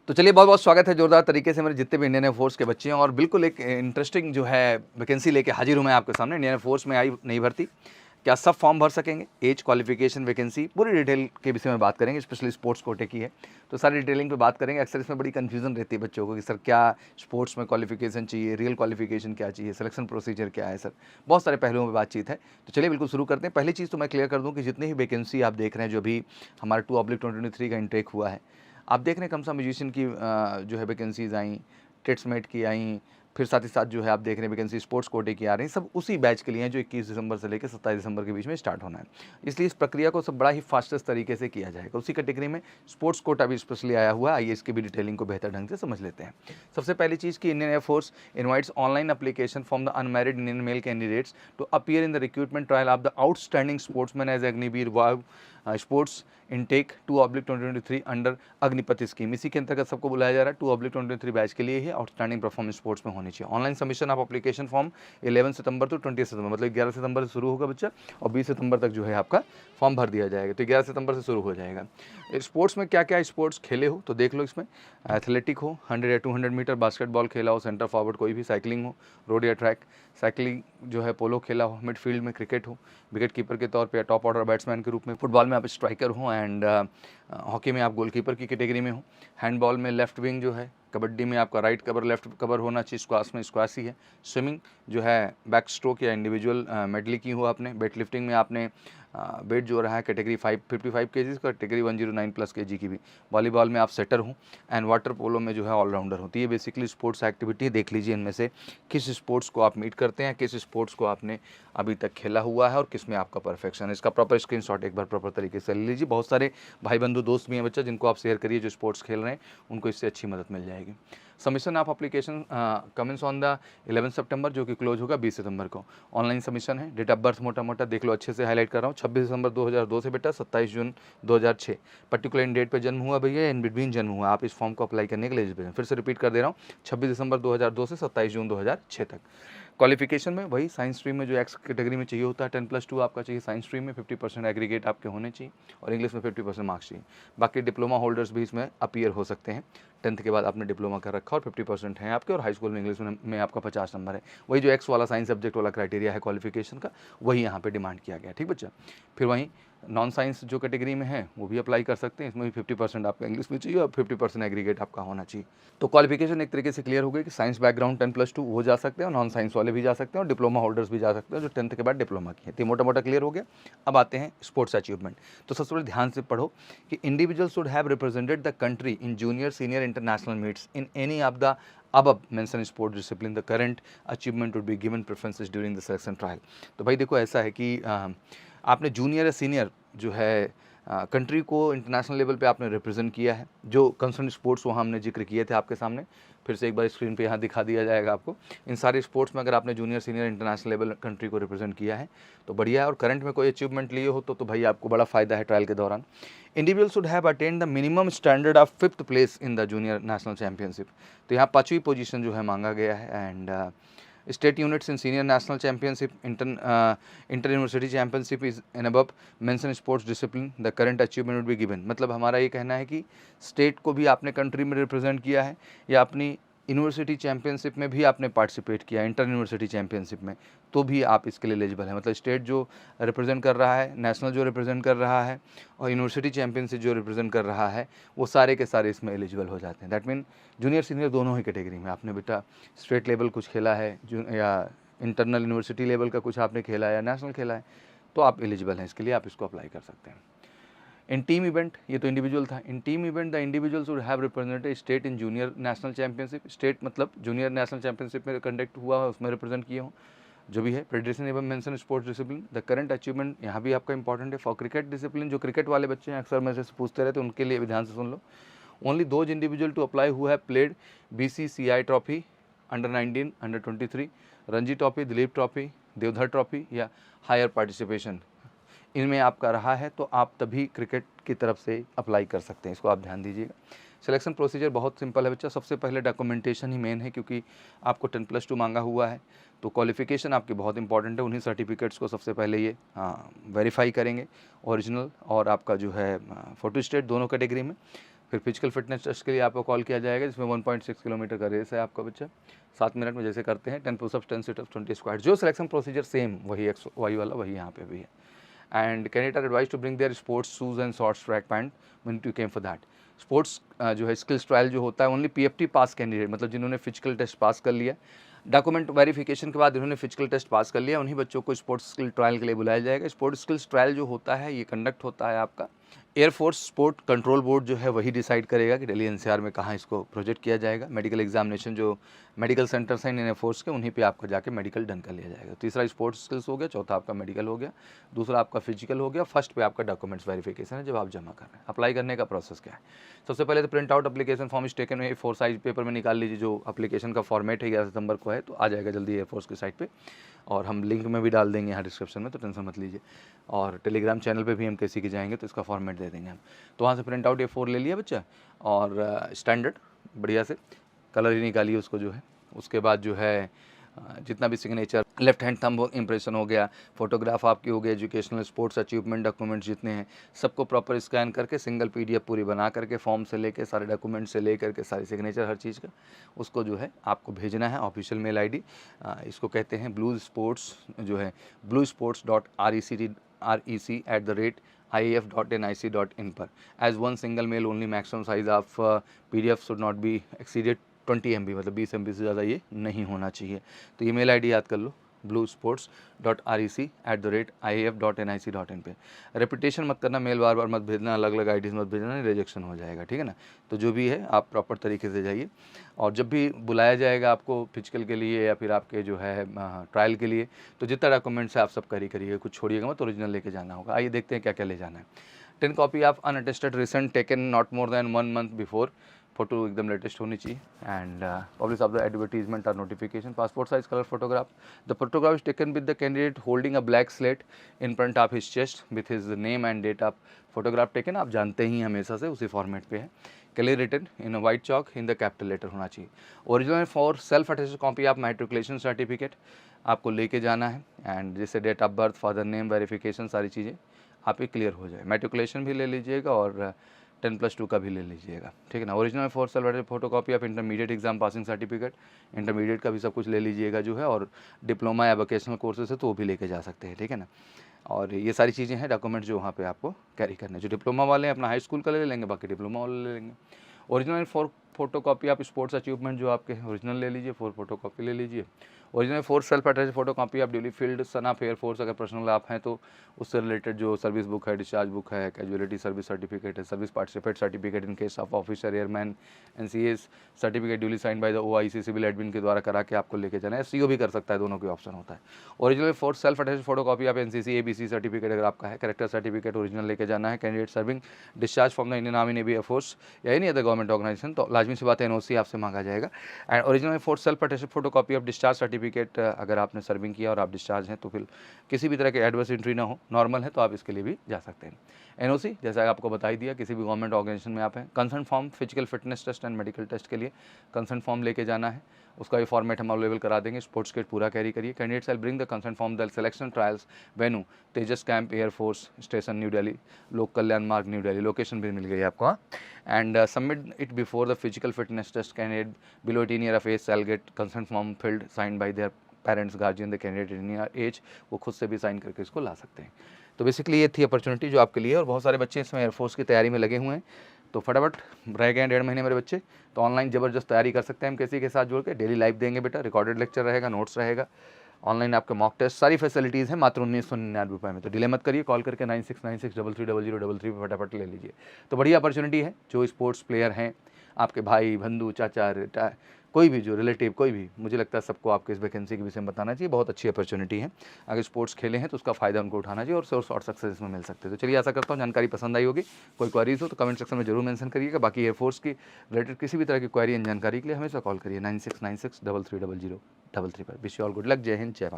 तो चलिए बहुत-बहुत स्वागत है जोरदार तरीके से मेरे जितने भी इंडियन एयर फोर्स के बच्चे हैं और बिल्कुल एक इंटरेस्टिंग जो है वैकेंसी लेके हाजिर हूँ मैं आपके सामने। इंडियन एयर फोर्स में आई नई भर्ती, क्या सब फॉर्म भर सकेंगे? एज, क्वालिफिकेशन, वैकेंसी पूरी डिटेल के विषय में बात करेंगे, स्पेशली स्पोर्ट्स कोटे की है तो सारी डिटेलिंग पे बात करेंगे। अक्सर इसमें बड़ी कन्फ्यूजन रहती है बच्चों को कि सर क्या स्पोर्ट्स में क्वालिफिकेशन चाहिए, रियल क्वालिफिकेशन क्या चाहिए, सिलेक्शन प्रोसीजर क्या है सर, बहुत सारे पहलुओं पर बातचीत है। तो चलिए बिल्कुल शुरू करते हैं। पहली चीज़ तो मैं क्लियर कर दूँ कि जितनी ही वैकेंसी आप देख रहे हैं जो अभी हमारा 2/2023 का इंटेक हुआ है, आप देख रहे हैं कम से कम म्यूजिशियन की जो है वैकेंसीज़ आई, टेट्समेट की आई, फिर साथ ही साथ जो है आप देख रहे हैं वैकेंसी स्पोर्ट्स कोटे की आ रही हैं, सब उसी बैच के लिए हैं जो 21 दिसंबर से लेकर 27 दिसंबर के बीच में स्टार्ट होना है। इसलिए इस प्रक्रिया को सब बड़ा ही फास्टेस्ट तरीके से किया जाएगा। उसी कैटेगरी में स्पोर्ट्स कोटा भी स्पेशली आया हुआ है। आइए इसकी भी डिटेलिंग को बेहतर ढंग से समझ लेते हैं। सबसे पहली चीज़ कि Indian air force invites online application from the unmarried Indian male candidates to appear in the recruitment trial of the outstanding sportsman as Agniveer वाव sports intake 2/2023 under Agnipath scheme. इसी के अंतर्गत सबको बुलाया जा रहा है। 2/2023 बैच के लिए ही आउटस्टैंडिंग परफॉर्मेंस स्पोर्ट्स में होनी चाहिए। Online submission of application form 11 September to 20 September, मतलब 11 सितंबर से शुरू होगा बच्चा और 20 सितंबर तक जो है आपका फॉर्म भर दिया जाएगा। तो 11 सितंबर से शुरू हो जाएगा। स्पोर्ट्स में क्या क्या स्पोर्ट्स खेले हो तो देख लो। इसमें एथलेटिक हो, 100 या 200 मीटर, बास्केटबॉल खेला हो, सेंटर फॉरवर्ड कोई भी, साइकिलिंग हो, रोड या ट्रैक, साइकिलिंग जो है पोलो खेला हो, मिडफील्ड में क्रिकेट हो, विकेट कीपर के तौर पे या टॉप ऑर्डर बैट्समैन के रूप में, फुटबॉल में आप स्ट्राइकर हो एंड हॉकी में आप गोलकीपर की कैटेगरी में हो, हैंडबॉल में लेफ्ट विंग जो है, कबड्डी में आपका राइट कवर लेफ्ट कवर होना चाहिए, स्क्वाश में स्क्वाश ही है, स्विमिंग जो है बैक स्ट्रोक या इंडिविजुअल मेडली की हो आपने, वेट लिफ्टिंग में आपने वेट जो रहा है कैटेगरी 55 केजीज का, कैटेगरी 109+ केजी की भी, वॉलीबॉल में आप सेटर हो एंड वाटर पोलो में जो है ऑलराउंडर होती है। बेसिकली स्पोर्ट्स एक्टिविटी देख लीजिए इनमें से किस स्पोर्ट्स को आप मीट करते हैं, किस स्पोर्ट्स को आपने अभी तक खेला हुआ है और किस में आपका परफेक्शन है। इसका प्रॉपर स्क्रीनशॉट एक बार प्रॉपर तरीके से ले लीजिए। बहुत सारे भाई बंधु दोस्त भी हैं बच्चा जिनको आप शेयर करिए जो स्पोर्ट्स खेल रहे हैं, उनको इससे अच्छी मदद मिल जाएगी। Submission of application commences on the 11 September जो कि क्लोज होगा 20 सितंबर को। ऑनलाइन सबमिशन है। डेट ऑफ बर्थ मोटा मोटा देख लो, अच्छे से हाईलाइट कर रहा हूँ। 26 दिसंबर 2002 से बेटा 27 जून 2006 पर्टिकुलर इन डेट पे जन्म हुआ भैया, इन बिटवीन जन्म हुआ, आप इस फॉर्म को अप्लाई करने के लिए एलिजिबल हैं। फिर से रिपीट कर दे रहा हूँ, 26 दिसंबर 2002 से 27 जून 2006 तक। क्वालिफिकेशन में वही साइंस स्ट्रीम में जो एक्स कैटेगरी में चाहिए होता है 10+2 आपका चाहिए साइंस स्ट्रीम में, 50% एग्रीगेट आपके होने चाहिए और इंग्लिश में 50% मार्क्स चाहिए। बाकी डिप्लोमा होल्डर्स भी इसमें अपीयर हो सकते हैं। 10th के बाद आपने डिप्लोमा कर रखा और 50% है आपके, और हाई स्कूल में इंग्लिश में आपका 50 नंबर है। वही जो एक्स वाला साइंस सब्जेक्ट वाला क्राइटेरिया है क्वालिफिकेशन का, वही यहाँ पे डिमांड किया गया। ठीक बच्चा। फिर वहीं नॉन साइंस जो कैटेगरी में है वो भी अप्लाई कर सकते हैं। इसमें भी 50% आपका इंग्लिश में चाहिए और 50% एग्रीगेट आपका होना चाहिए। तो क्वालिफिकेशन एक तरीके से क्लियर हो गई कि साइंस बैकग्राउंड 10+2 वो जा सकते हैं और नॉन साइंस वाले भी जा सकते हैं और डिप्लोमा होल्डर्स भी जा सकते हैं जो 10th के बाद डिप्लोमा किए। तो मोटा मोटा क्लियर हो गया। अब आते हैं स्पोर्ट्स अचीवमेंट। तो सबसे पहले ध्यान से पढ़ो कि individual should have represented the country in junior senior international meets in any of the above mentioned sport discipline. The current achievement would be given preferences during the selection trial. तो भाई देखो ऐसा है कि आपने जूनियर या senior जो है कंट्री को इंटरनेशनल लेवल पे आपने रिप्रेजेंट किया है। जो कंसर्न स्पोर्ट्स वहाँ हमने जिक्र किए थे आपके सामने, फिर से एक बार स्क्रीन पे यहाँ दिखा दिया जाएगा आपको। इन सारे स्पोर्ट्स में अगर आपने junior senior international level country को रिप्रेजेंट किया है तो बढ़िया है, और करंट में कोई अचीवमेंट लिए हो तो भाई आपको बड़ा फ़ायदा है ट्रायल के दौरान। Individual should have attend the minimum standard of 5th place in the junior national championship. तो यहाँ 5वीं पोजीशन जो है मांगा गया है। And state units in senior national championship, inter university championship is an above mentioned sports discipline, the current achievement would be given। मतलब हमारा ये कहना है कि स्टेट को भी आपने कंट्री में रिप्रेजेंट किया है या अपनी यूनिवर्सिटी चैंपियनशिप में भी आपने पार्टिसिपेट किया, इंटर यूनिवर्सिटी चैंपियनशिप में, तो भी आप इसके लिए एलिजिबल हैं। मतलब स्टेट जो रिप्रेजेंट कर रहा है, नेशनल जो रिप्रेजेंट कर रहा है और यूनिवर्सिटी चैंपियनशिप जो रिप्रेजेंट कर रहा है, वो सारे के सारे इसमें एलिजिबल हो जाते हैं। दैट मीन जूनियर सीनियर दोनों ही कैटेगरी में आपने बेटा स्टेट लेवल कुछ खेला है या इंटरनल यूनिवर्सिटी लेवल का कुछ आपने खेला है या नेशनल खेला है तो आप एलिजिबल हैं इसके लिए, आप इसको अप्लाई कर सकते हैं। इन टीम इवेंट, ये तो इंडिविजुअल था। In team event the individual should have represented state in junior national championship. State मतलब जूनियर नेशनल चैंपियनशिप में कंडक्ट हुआ है उसमें रिप्रेजेंट किए हों जो भी है। फेडरेशन एवं mention sports discipline, the current achievement यहाँ भी आपका इंपॉर्टेंट है। फॉर क्रिकेट डिसिप्लिन, जो क्रिकेट वाले बच्चे हैं अक्सर मेरे से पूछते रहते हैं उनके लिए भी ध्यान से सुन लो। Only those individual to apply who have played BCCI trophy, under nineteen, अंडर-23, Ranji trophy, Duleep trophy, Deodhar trophy या हायर पार्टिसिपेशन, इनमें आपका रहा है तो आप तभी क्रिकेट की तरफ से अप्लाई कर सकते हैं। इसको आप ध्यान दीजिएगा। सिलेक्शन प्रोसीजर बहुत सिंपल है बच्चा। सबसे पहले डॉक्यूमेंटेशन ही मेन है क्योंकि आपको 10+2 मांगा हुआ है, तो क्वालिफिकेशन आपकी बहुत इंपॉर्टेंट है। उन्हीं सर्टिफिकेट्स को सबसे पहले ये वेरीफाई करेंगे, ओरिजिनल और आपका जो है फोटो स्टेट दोनों कैटेगरी में। फिर फिजिकल फिटनेस टेस्ट के लिए आपको कॉल किया जाएगा, जिसमें 1.6 किलोमीटर का रेस है आपका बच्चा 7 मिनट में जैसे करते हैं, 10 पुशअप्स, 10 सिटअप्स, 20 स्क्वाट, जो सिलेक्शन प्रोसीजर सेम वही वाला वही यहाँ पे भी है। And candidate are advise to bring their sports shoes and shorts track pant when you came for that. Sports जो है स्किल्स ट्रायल जो होता है ओनली पीएफटी पास कैंडिडेट, मतलब जिन्होंने फिजिकल टेस्ट पास कर लिया, डॉक्यूमेंट वेरिफिकेशन के बाद इन्होंने फिजिकल टेस्ट पास कर लिया, उन्हीं बच्चों को स्पोर्ट्स स्किल ट्रायल के लिए बुलाया जाएगा। स्पोर्ट्स स्किल्स ट्रायल जो होता है ये कंडक्ट होता है आपका एयरफोर्स स्पोर्ट कंट्रोल बोर्ड जो है वही डिसाइड करेगा कि दिल्ली एनसीआर में कहाँ इसको प्रोजेक्ट किया जाएगा। मेडिकल एग्जामिनेशन जो मेडिकल सेंटर्स हैं इंडियन एयरफोर्स के, उन्हीं पे आपको जाके मेडिकल डन कर लिया जाएगा। तीसरा स्पोर्ट्स स्किल्स हो गया, चौथा आपका मेडिकल हो गया, दूसरा आपका फिजिकल हो गया, फर्स्ट पे आपका डॉक्यूमेंट्स वेरिफिकेशन है जब आप जमा कर रहे हैं। अप्लाई करने का प्रोसेस क्या है, सबसे पहले तो print out application form is taken है, 4 साइज पेपर में निकाल लीजिए, जो एप्लीकेशन का फॉर्मेट है 11 सितंबर को है, तो आ जाएगा जल्दी एयरफोर्स की साइट पे, और हम लिंक में भी डाल देंगे यहाँ डिस्क्रिप्शन में, तो टेंशन मत लीजिए। और टेलीग्राम चैनल पे भी हम कैसी के जाएंगे तो इसका फॉर्मेट दे देंगे हम। तो वहाँ से प्रिंट आउट A4 ले लिया बच्चा, और स्टैंडर्ड बढ़िया से कलर ही निकालिए उसको जो है। उसके बाद जो है जितना भी signature, left hand thumb impression हो गया, फोटोग्राफ आपकी हो गई, एजुकेशनल स्पोर्ट्स अचीवमेंट डॉक्यूमेंट्स जितने हैं सबको प्रॉपर स्कैन करके सिंगल PDF पूरी बना करके, फॉर्म से लेके सारे डॉक्यूमेंट से ले करके सारी सिग्नेचर हर चीज़ का उसको जो है आपको भेजना है ऑफिशियल मेल ID। इसको कहते हैं ब्लू स्पोर्ट्स जो है bluesports.rec@iaf.nic.in पर as one single mail only. Maximum size of PDF should not be exceeded 20 MB, मतलब 20 MB से ज़्यादा ये नहीं होना चाहिए। तो ये मेल ID याद कर लो, bluesports.rec@iaf.nic.in पे। रेपिटेशन मत करना, मेल बार बार मत भेजना, अलग अलग IDs मत भेजना, नहीं रिजेक्शन हो जाएगा, ठीक है ना। तो जो भी है आप प्रॉपर तरीके से जाइए, और जब भी बुलाया जाएगा आपको फिजिकल के लिए या फिर आपके जो है ट्रायल के लिए, तो जितना डॉक्यूमेंट्स है आप सब कैरी करिएगा, कुछ छोड़िएगा मत, ओरिजिनल लेके जाना होगा। आइए देखते हैं क्या क्या ले जाना है। 10 copy of unattested recent taken not more than 1 month before, photo एकदम लेटेस्ट होनी चाहिए। And publish of the advertisement और notification. Passport size colour photograph, the photograph is taken with the candidate holding a black slate in front of his chest with his name and date of photograph taken, आप जानते ही हमेशा से उसी format पे है। Clear written in a white chalk in the capital letter होना चाहिए। Original for self attested copy of matriculation certificate आपको लेके जाना है, एंड जैसे date of birth, father name, verification, सारी चीज़ें आप ही क्लियर हो जाए। मैट्रिकुलेशन भी ले लीजिएगा और 10+2 का भी ले लीजिएगा, ठीक है ना। Original for self photo copy of intermediate exam passing certificate, intermediate का भी सब कुछ ले लीजिएगा जो है, और डिप्लोमा या वोकेशनल कोर्सेज है तो वो भी लेके जा सकते हैं, ठीक है ना। और ये सारी चीज़ें हैं डॉक्यूमेंट जो वहाँ पे आपको कैरी करने। जो डिप्लोमा वाले हैं अपना हाई स्कूल का ले लेंगे, बाकी डिप्लोमा वाले ले लेंगे। ओरिजिनल फॉर फोटो कॉपी आप स्पोर्ट्स अचीवमेंट जो आपके ओरिजिनल ले लीजिए, 4 फोटो कॉपी ले लीजिए। Original for self attested photo copy आप duly filled son of air force, अगर पर्सनल आप हैं तो उससे रिलेटेड जो सर्विस बुक है, डिस्चार्ज बुक है, कैजुअलिटी सर्विस सर्टिफिकेट है, service participate certificate in case of officer, airman, NCS certificate duly sign by the OIC civil admin के द्वारा करा के आपको लेके जाना है। CO भी कर सकता है, दोनों के ऑप्शन होता है। Original for self attested photo copy आप NCC ABC सर्टिफिकेट अगर आपका है, करेक्टर सर्टिफिकेट ओरिजिनल लेके जाना है। Candidate serving discharge from the Indian army, navy, air force या एनी अदर गवर्नमेंट ऑर्गेनाइजेशन, तो लाजमी सी बात है NOC आपसे मांगा जाएगा। And original for self attested photo copy of discharge certificate, अगर आपने सर्विंग किया और आप डिस्चार्ज हैं तो फिर किसी भी तरह के एडवर्स एंट्री ना हो, नॉर्मल है तो आप इसके लिए भी जा सकते हैं। NOC जैसा आपको बता ही दिया, किसी भी गवर्नमेंट ऑर्गेनाइजेशन में आप हैं। Concern form physical fitness test and medical test के लिए कंसर्न फॉर्म लेके जाना है, उसका भी फॉर्मेट हम अवेलेबल करा देंगे। स्पोर्ट्स किट पूरा कैरी करिए। Candidates will bring the concern form the selection trials venue Tejas camp air force station new Delhi, लोक कल्याण मार्ग न्यू दिल्ली, लोकेशन भी मिल गई आपको, and submit it before the physical fitness test. Candidate below 18 year of age shall get concern form filled sign by their parents, guardian, the candidate in age, वो खुद से भी साइन करके इसको ला सकते हैं। तो बेसिकली ये थी अपॉर्चुनिटी जो आपके लिए, और बहुत सारे बच्चे इसमें एयरफोर्स की तैयारी में लगे हुए हैं, तो फटाफट रह गए 1.5 महीने मेरे बच्चे, तो ऑनलाइन ज़बरदस्त तैयारी कर सकते हैं हम किसी के साथ जुड़ के। डेली लाइव देंगे बेटा, रिकॉर्डेड लेक्चर रहेगा, नोट्स रहेगा, ऑनलाइन आपके मॉक टेस्ट, सारी फैसिलिटीज़ हैं मात्र 1999 रुपये में। तो डिले मत करिए, कॉल करके 9696330033 पे फटाफट ले लीजिए। तो बड़ी अपॉर्चुनिटी है, जो स्पोर्ट्स प्लेयर हैं, आपके भाई बंधु चाचा कोई भी जो रिलेटिव, कोई भी, मुझे लगता है सबको आपके इस वैकेंसी के विषय में बताना चाहिए। बहुत अच्छी अपॉर्चुनिटी है, अगर स्पोर्ट्स खेले हैं तो उसका फ़ायदा उनको उठाना चाहिए, और शॉर्ट सक्सेस इसमें मिल सकते हैं। तो चलिए आशा करता हूँ जानकारी पसंद आई होगी। कोई क्वारीज हो तो कमेंट सेक्शन में जरूर मेंशन करिएगा। बाकी एयरफोर्स की रिलेटेड किसी भी तरह की क्वारी एंड जानकारी के लिए हमेशा कॉल करिए 9696330033 पर। Wish you all good luck. जय हिंद, जय भारत।